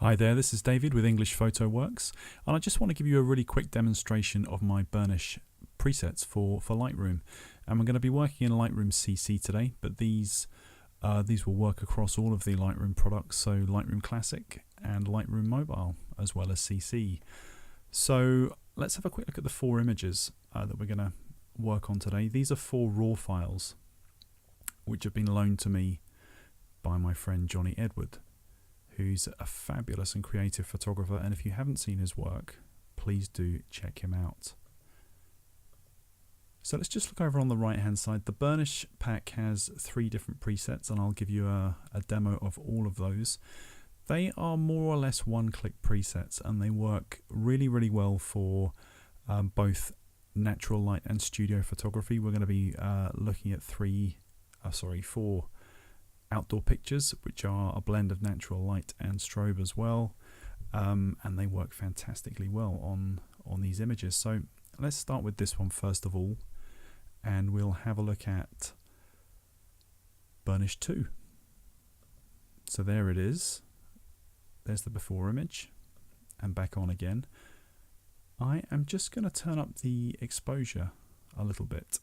Hi there, this is David with English Photo Works, and I just want to give you a really quick demonstration of my Burnish presets for Lightroom. And we're going to be working in Lightroom CC today, but these will work across all of the Lightroom products, so Lightroom Classic and Lightroom Mobile, as well as CC. So let's have a quick look at the four images that we're going to work on today. These are four raw files, which have been loaned to me by my friend Johnny Edward, who's a fabulous and creative photographer, and if you haven't seen his work, please do check him out. So let's just look over on the right hand side. The Burnish pack has 3 different presets, and I'll give you a demo of all of those. They are more or less one-click presets, and they work really well for both natural light and studio photography. We're going to be looking at 4 outdoor pictures, which are a blend of natural light and strobe as well, and they work fantastically well on these images. So let's start with this one first of all, and we'll have a look at Burnish 2. So there it is. There's the before image, and back on again. I am just going to turn up the exposure a little bit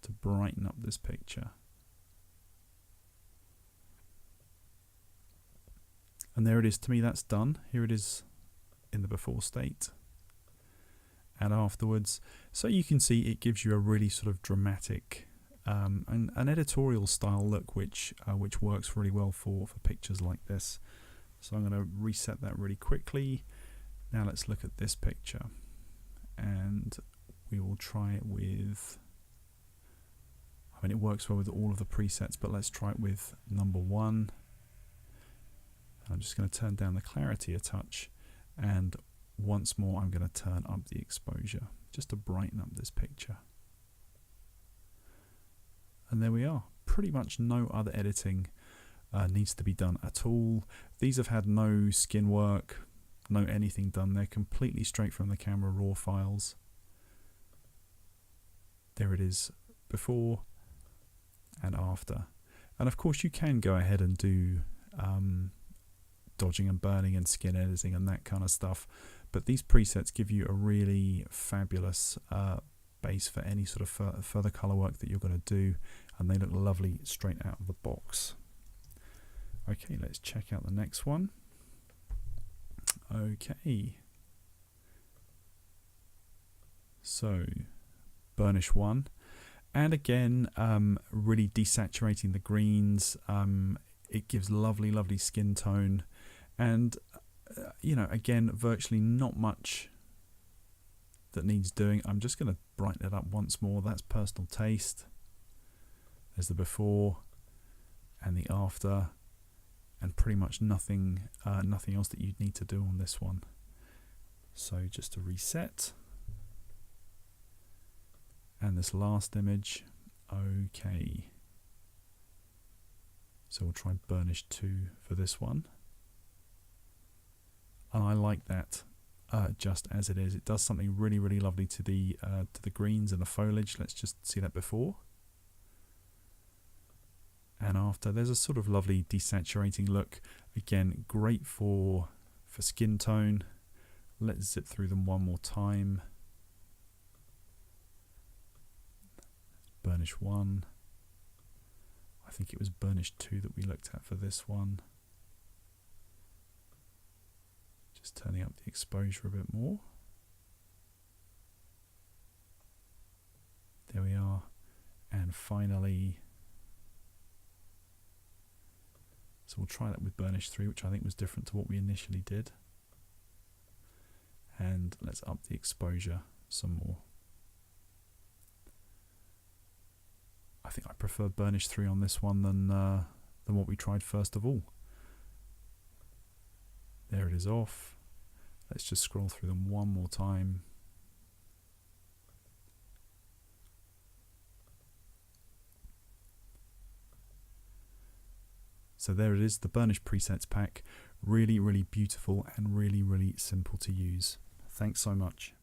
to brighten up this picture. And there it is. To me, that's done. Here it is in the before state and afterwards. So you can see it gives you a really sort of dramatic and an editorial style look, which works really well for pictures like this. So I'm going to reset that really quickly. Now let's look at this picture, and we will try it with, I mean, it works well with all of the presets, but let's try it with number 1. I'm just going to turn down the clarity a touch, and once more I'm going to turn up the exposure just to brighten up this picture. And there we are. Pretty much no other editing needs to be done at all. These have had no skin work, no anything done. They're completely straight from the camera raw files. There it is before and after. And of course you can go ahead and do dodging and burning and skin editing and that kind of stuff, but these presets give you a really fabulous base for any sort of further color work that you're going to do, and they look lovely straight out of the box. Okay, let's check out the next one. Okay, so Burnish 1, and again really desaturating the greens. It gives lovely skin tone, and you know, again, virtually not much that needs doing. I'm just going to brighten it up once more. That's personal taste. There's the before and the after, and pretty much nothing else that you'd need to do on this one. So just to reset, and this last image. Okay, so we'll try Burnish 2 for this one. And I like that just as it is. It does something really lovely to the greens and the foliage. Let's just see that before and after. There's a sort of lovely desaturating look. Again, great for skin tone. Let's zip through them one more time. Burnish 1. I think it was Burnish 2 that we looked at for this one. Just turning up the exposure a bit more. There we are. And finally, so we'll try that with Burnish 3, which I think was different to what we initially did. And let's up the exposure some more. I think I prefer Burnish 3 on this one than what we tried first of all. There it is off. Let's just scroll through them one more time. So there it is, the Burnish presets pack. Really beautiful and really simple to use. Thanks so much.